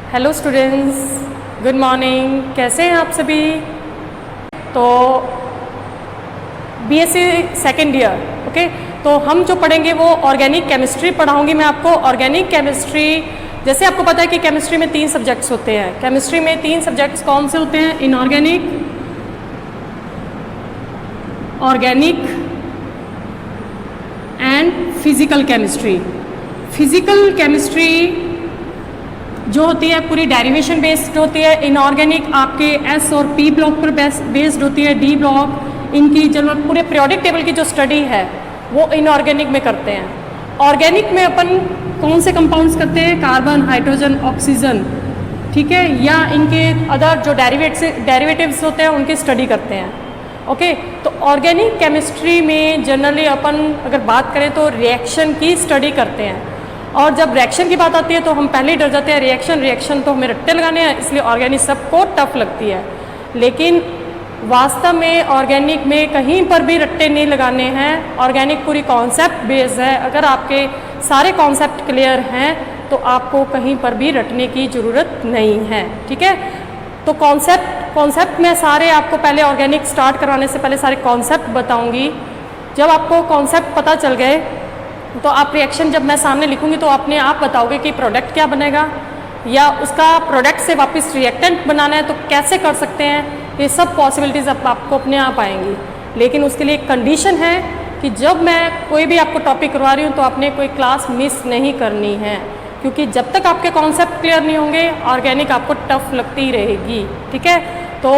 Hello students, good morning. कैसे हैं आप सभी? तो बीएससी सेकेंड ईयर, ओके। तो हम जो पढ़ेंगे वो ऑर्गेनिक केमिस्ट्री पढ़ाऊंगी मैं आपको। ऑर्गेनिक केमिस्ट्री, जैसे आपको पता है कि केमिस्ट्री में 3 सब्जेक्ट्स होते हैं। केमिस्ट्री में 3 सब्जेक्ट्स कौन से होते हैं? Inorganic, organic and physical chemistry. Physical chemistry जो होती है पूरी डेरिवेशन बेस्ड होती है। इनऑर्गेनिक आपके एस और पी ब्लॉक पर बेस्ड होती है। डी ब्लॉक इनकी जो पूरे पीरियोडिक टेबल की जो स्टडी है वो इनऑर्गेनिक में करते हैं। ऑर्गेनिक में अपन कौन से कंपाउंड्स करते हैं? कार्बन, हाइड्रोजन, ऑक्सीजन, ठीक है, या इनके अदर जो डेरिवेटिव्स होते हैं उनकी स्टडी करते हैं, ओके। तो ऑर्गेनिक केमिस्ट्री में जनरली अपन अगर बात करें तो रिएक्शन की स्टडी करते हैं। और जब रिएक्शन की बात आती है तो हम पहले ही डर जाते हैं। रिएक्शन तो हमें रट्टे लगाने हैं, इसलिए ऑर्गेनिक सबको टफ लगती है। लेकिन वास्तव में ऑर्गेनिक में कहीं पर भी रट्टे नहीं लगाने हैं। ऑर्गेनिक पूरी कॉन्सेप्ट बेस्ड है। अगर आपके सारे कॉन्सेप्ट क्लियर हैं तो आपको कहीं पर भी रटने की ज़रूरत नहीं है, ठीक है। तो कॉन्सेप्ट में सारे आपको पहले ऑर्गेनिक स्टार्ट कराने से पहले सारे कॉन्सेप्ट बताऊंगी। जब आपको कॉन्सेप्ट पता चल गए तो आप रिएक्शन जब मैं सामने लिखूंगी तो अपने आप बताओगे कि प्रोडक्ट क्या बनेगा, या उसका प्रोडक्ट से वापस रिएक्टेंट बनाना है तो कैसे कर सकते हैं। ये सब पॉसिबिलिटीज़ अब आपको अपने आप आएंगी। लेकिन उसके लिए एक कंडीशन है कि जब मैं कोई भी आपको टॉपिक करवा रही हूँ तो आपने कोई क्लास मिस नहीं करनी है, क्योंकि जब तक आपके कॉन्सेप्ट क्लियर नहीं होंगे ऑर्गेनिक आपको टफ लगती रहेगी, ठीक है। तो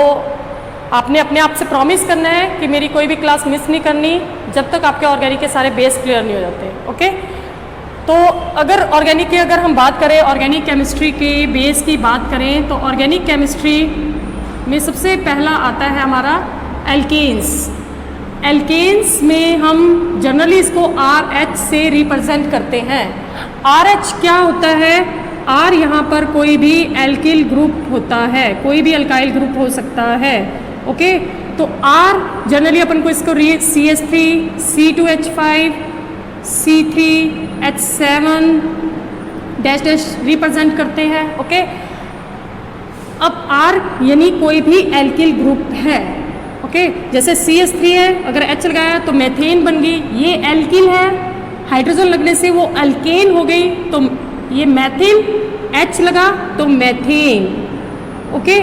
आपने अपने आप से प्रॉमिस करना है कि मेरी कोई भी क्लास मिस नहीं करनी जब तक आपके ऑर्गेनिक के सारे बेस क्लियर नहीं हो जाते, ओके। तो अगर ऑर्गेनिक की अगर हम बात करें, ऑर्गेनिक केमिस्ट्री के बेस की बात करें तो ऑर्गेनिक केमिस्ट्री में सबसे पहला आता है हमारा एल्केन्स। एल्केन्स में हम जनरली इसको RH से रिप्रेजेंट करते हैं। RH क्या होता है? R यहाँ पर कोई भी एल्किल ग्रुप होता है, कोई भी अल्काइल ग्रुप हो सकता है, ओके। तो R जनरली अपन को इसको CH3, C2H5, C3H7 dash dash represent करते हैं, ओके। अब R यानी कोई भी एल्किल ग्रुप है, ओके। जैसे CH3 है, अगर H लगाया तो मेथेन बन गई, ये एल्किल है। हाइड्रोजन लगने से वो अल्केन हो गई, तो ये मैथिल, H लगा तो मैथेन, ओके।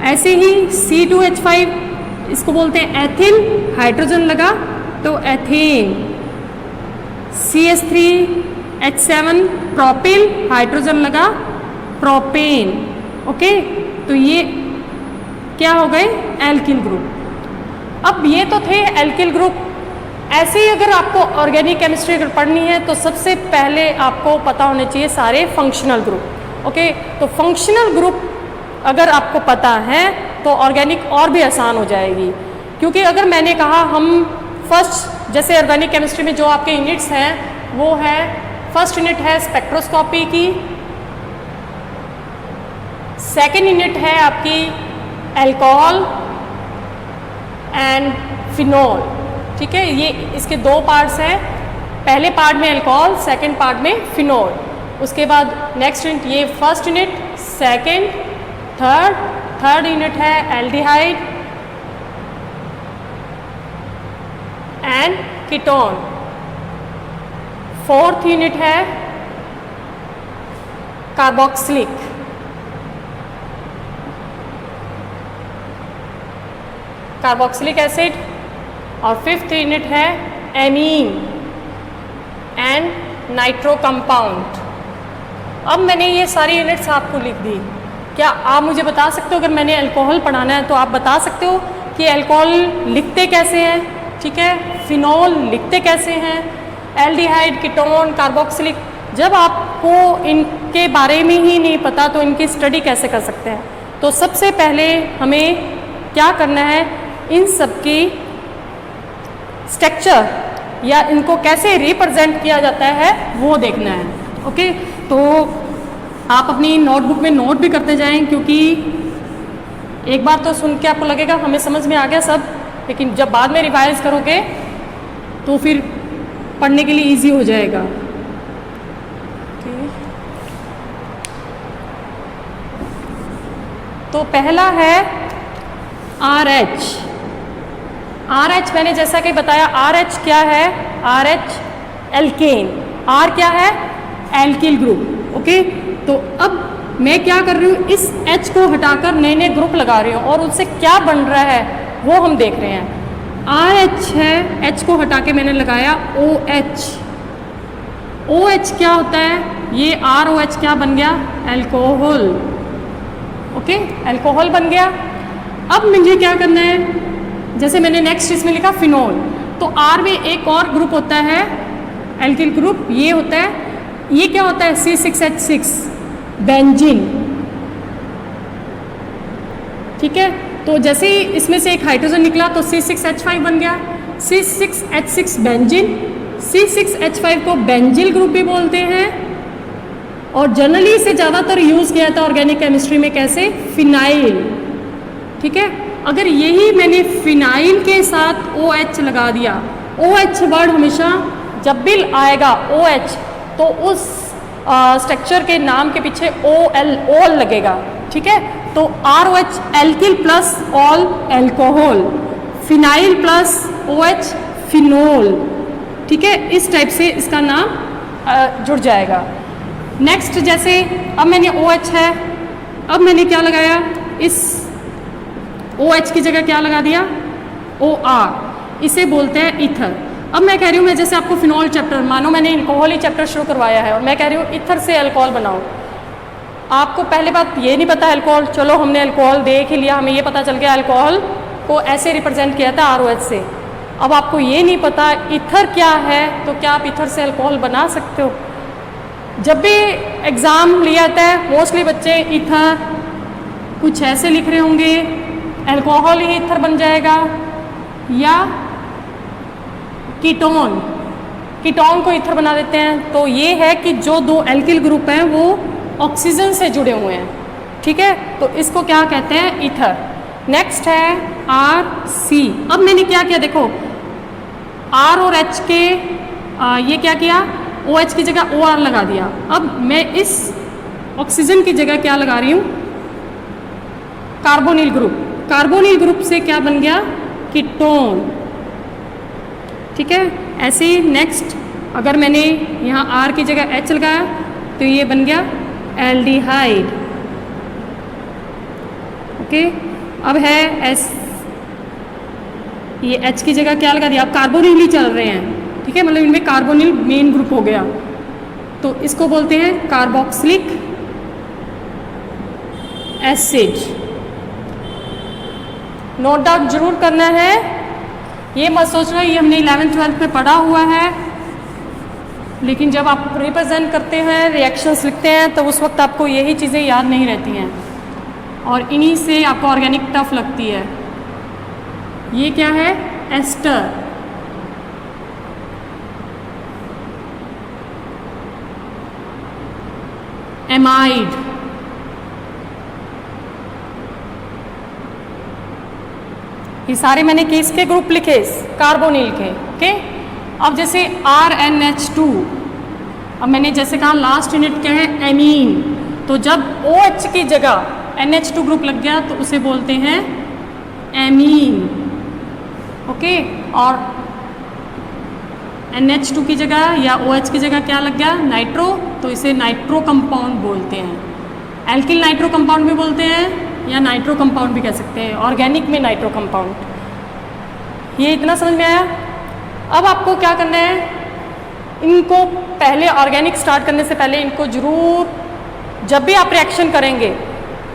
ऐसे ही C2H5 इसको बोलते हैं एथिल, हाइड्रोजन लगा तो एथेन। CH3H7 प्रोपिल, हाइड्रोजन लगा प्रोपेन, ओके। तो ये क्या हो गए? Alkyl group. अब ये तो थे एल्किल ग्रुप। ऐसे ही अगर आपको ऑर्गेनिक केमिस्ट्री अगर पढ़नी है तो सबसे पहले आपको पता होने चाहिए सारे फंक्शनल ग्रुप, ओके। तो फंक्शनल ग्रुप अगर आपको पता है तो ऑर्गेनिक और भी आसान हो जाएगी, क्योंकि अगर मैंने कहा हम फर्स्ट, जैसे ऑर्गेनिक केमिस्ट्री में जो आपके यूनिट्स हैं वो है, फर्स्ट यूनिट है स्पेक्ट्रोस्कोपी की, सेकेंड यूनिट है आपकी अल्कोहल एंड फिनोल, ठीक है। ये इसके 2 पार्ट्स हैं। पहले पार्ट में अल्कोहल, सेकेंड पार्ट में फिनोल। उसके बाद नेक्स्ट यूनिट, ये first unit, second, third unit है aldehyde and ketone. Fourth unit है कार्बोक्सिलिक एसिड, और फिफ्थ यूनिट है एमीन एंड नाइट्रो कंपाउंड। अब मैंने ये सारी यूनिट्स आपको लिख दी। क्या आप मुझे बता सकते हो, अगर मैंने अल्कोहल पढ़ाना है तो आप बता सकते हो कि अल्कोहल लिखते कैसे हैं, ठीक है, फिनोल लिखते कैसे हैं, एल्डिहाइड, कीटोन, कार्बोक्सिलिक। जब आपको इनके बारे में ही नहीं पता तो इनकी स्टडी कैसे कर सकते हैं? तो सबसे पहले हमें क्या करना है, इन सब की स्ट्रक्चर या इनको कैसे रिप्रेजेंट किया जाता है वो देखना है, ओके। तो आप अपनी नोटबुक में नोट भी करते जाएं, क्योंकि एक बार तो सुन के आपको लगेगा हमें समझ में आ गया सब, लेकिन जब बाद में रिवाइज करोगे तो फिर पढ़ने के लिए इजी हो जाएगा। तो पहला है RH। RH मैंने जैसा कि बताया, RH क्या है, RH एल्केन, R क्या है, एल्किल ग्रुप। ओके, तो अब मैं क्या कर रही हूँ, इस H को हटाकर नए नए ग्रुप लगा रही हूँ और उससे क्या बन रहा है वो हम देख रहे हैं। RH है, H को हटा के मैंने लगाया OH। OH क्या होता है, ये ROH क्या बन गया, अल्कोहल। ओके, अल्कोहल बन गया। अब मुझे क्या करना है, जैसे मैंने नेक्स्ट इसमें लिखा फिनोल, तो R में एक और ग्रुप होता है एल्किल ग्रुप, ये होता है, ये क्या होता है, C6H6 बेंजीन। ठीक है, तो जैसे ही इसमें से एक हाइड्रोजन निकला तो C6H5 बन गया, C6H6 बेंजीन। C6H5 को बेंजिल ग्रुप भी बोलते हैं और जनरली इसे ज़्यादातर यूज़ किया जाता है ऑर्गेनिक केमिस्ट्री में, कैसे, फिनाइल। ठीक है, अगर यही मैंने फिनाइल के साथ OH लगा दिया, OH वर्ड हमेशा जब भी आएगा OH तो उस स्ट्रक्चर के नाम के पीछे OL लगेगा। ठीक है, तो ROH alkyl plus all alcohol, phenyl plus OH phenol. ठीक है, इस टाइप से इसका नाम जुड़ जाएगा। नेक्स्ट, जैसे अब मैंने OH है, अब मैंने क्या लगाया, इस OH की जगह क्या लगा दिया, OR, इसे बोलते हैं ईथर। अब मैं कह रही हूँ, मैं जैसे आपको फिनोल चैप्टर, मानो मैंने अल्कोहल ही चैप्टर शुरू करवाया है और मैं कह रही हूँ ईथर से अल्कोहल बनाओ। आपको पहले बात ये नहीं पता अल्कोहल, चलो हमने अल्कोहल देख ही लिया, हमें ये पता चल गया अल्कोहल को ऐसे रिप्रेजेंट किया था ROH से। अब आपको ये नहीं पता ईथर क्या है, तो क्या आप ईथर से अल्कोहल बना सकते हो? जब भी एग्ज़ाम लिया जाता है मोस्टली बच्चे ईथर कुछ ऐसे लिख रहे होंगे, अल्कोहल ही ईथर बन जाएगा, या कीटोन, कीटोन को ईथर बना देते हैं। तो ये है कि जो दो एल्किल ग्रुप हैं वो ऑक्सीजन से जुड़े हुए हैं। ठीक है, तो इसको क्या कहते हैं, ईथर। नेक्स्ट है RC। अब मैंने क्या किया, देखो R और H के ये क्या किया, OH की जगह OR लगा दिया। अब मैं इस ऑक्सीजन की जगह क्या लगा रही हूँ, कार्बोनिल ग्रुप। कार्बोनिल ग्रुप से क्या बन गया, कीटोन। ठीक है, ऐसे ही नेक्स्ट अगर मैंने यहाँ R की जगह H लगाया तो ये बन गया एल्डिहाइड। ओके, अब है S, ये H की जगह क्या लगा दिया, अब कार्बोनिल ही चल रहे हैं। ठीक है, मतलब इनमें कार्बोनिल मेन ग्रुप हो गया, तो इसको बोलते हैं कार्बोक्सिलिक एसिड। नोट डाउन जरूर करना है, ये मत सोचना ये हमने 11th-12th में पढ़ा हुआ है, लेकिन जब आप रिप्रेजेंट करते हैं, रिएक्शंस लिखते हैं, तो उस वक्त आपको यही चीज़ें याद नहीं रहती हैं और इन्हीं से आपको ऑर्गेनिक टफ लगती है। ये क्या है, एस्टर। एमाइड, ये सारे मैंने किसके ग्रुप लिखे, कार्बोनिल के। ओके, अब जैसे RNH2, अब मैंने जैसे कहा लास्ट यूनिट क्या है, एमीन। तो जब OH की जगह NH2 ग्रुप लग गया तो उसे बोलते हैं एमीन। ओके, और NH2 की जगह या OH की जगह क्या लग गया, नाइट्रो, तो इसे नाइट्रो कंपाउंड बोलते हैं। एल्किल नाइट्रो कंपाउंड भी बोलते हैं या नाइट्रो कंपाउंड भी कह सकते हैं, ऑर्गेनिक में नाइट्रो कंपाउंड। ये इतना समझ में आया? अब आपको क्या करना है, इनको पहले ऑर्गेनिक स्टार्ट करने से पहले इनको जरूर, जब भी आप रिएक्शन करेंगे,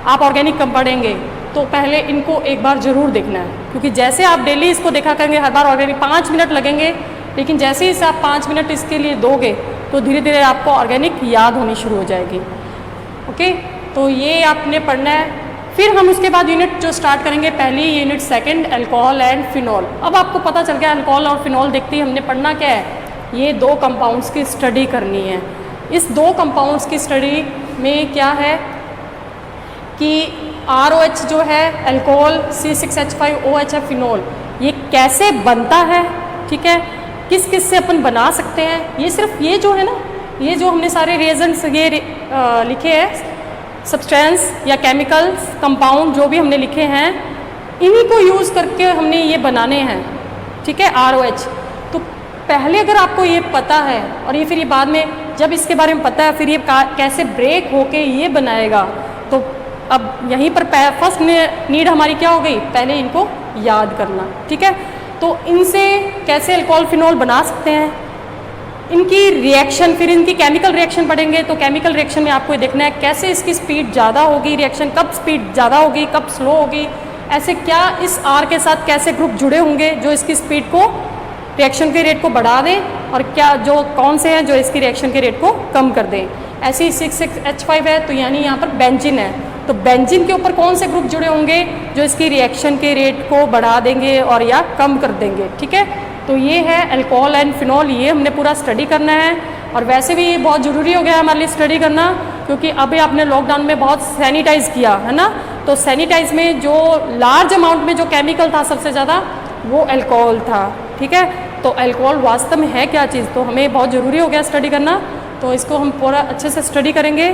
आप ऑर्गेनिक कब पढ़ेंगे, तो पहले इनको एक बार ज़रूर देखना है, क्योंकि जैसे आप डेली इसको देखा करेंगे, हर बार ऑर्गेनिक 5 मिनट लगेंगे, लेकिन जैसे ही इसे आप 5 मिनट इसके लिए दोगे तो धीरे धीरे आपको ऑर्गेनिक याद होनी शुरू हो जाएगी। ओके, तो ये आपने पढ़ना है। फिर हम उसके बाद यूनिट जो स्टार्ट करेंगे, पहली unit second, alcohol and phenol. अब आपको पता चल गया अल्कोहल और फिनॉल देखते ही हमने पढ़ना क्या है, ये दो कंपाउंड्स की स्टडी करनी है। इस दो कंपाउंड्स की स्टडी में क्या है कि ROH जो है अल्कोहल, C6H5OH है फिनॉल, ये कैसे बनता है, ठीक है, किस किस से अपन बना सकते हैं। ये सिर्फ ये जो है ना, ये जो हमने सारे रिएजेंट्स ये लिखे हैं, सब्सटेंस या केमिकल्स कंपाउंड जो भी हमने लिखे हैं, इन्हीं को यूज़ करके हमने ये बनाने हैं, ठीक है, ROH। तो पहले अगर आपको ये पता है और ये फिर ये बाद में जब इसके बारे में पता है फिर ये कैसे ब्रेक होके ये बनाएगा, तो अब यहीं पर फर्स्ट नीड हमारी क्या हो गई, पहले इनको याद करना, ठीक है। तो इनसे कैसे अल्कोहल फिनॉल बना सकते हैं, इनकी रिएक्शन, फिर इनकी केमिकल रिएक्शन पढ़ेंगे। तो केमिकल रिएक्शन में आपको देखना है कैसे इसकी स्पीड ज़्यादा होगी, रिएक्शन कब स्पीड ज़्यादा होगी, कब स्लो होगी, ऐसे क्या इस R के साथ कैसे ग्रुप जुड़े होंगे जो इसकी स्पीड को, रिएक्शन के रेट को बढ़ा दें, और क्या जो कौन से हैं जो इसकी रिएक्शन के रेट को कम कर दें। ऐसे ही 6,6H5 है, तो यानी यहाँ पर बेंजीन है, तो बेंजीन के ऊपर कौन से ग्रुप जुड़े होंगे जो इसकी रिएक्शन के रेट को बढ़ा देंगे और या कम कर देंगे, ठीक है। तो ये है अल्कोहल एंड फिनॉल, ये हमने पूरा स्टडी करना है। और वैसे भी ये बहुत ज़रूरी हो गया हमारे लिए स्टडी करना, क्योंकि अभी आपने लॉकडाउन में बहुत सैनिटाइज़ किया है ना, तो सैनिटाइज में जो लार्ज अमाउंट में जो केमिकल था सबसे ज़्यादा वो अल्कोहल था, ठीक है। तो अल्कोहल वास्तव में है क्या चीज़, तो हमें बहुत ज़रूरी हो गया स्टडी करना, तो इसको हम पूरा अच्छे से स्टडी करेंगे।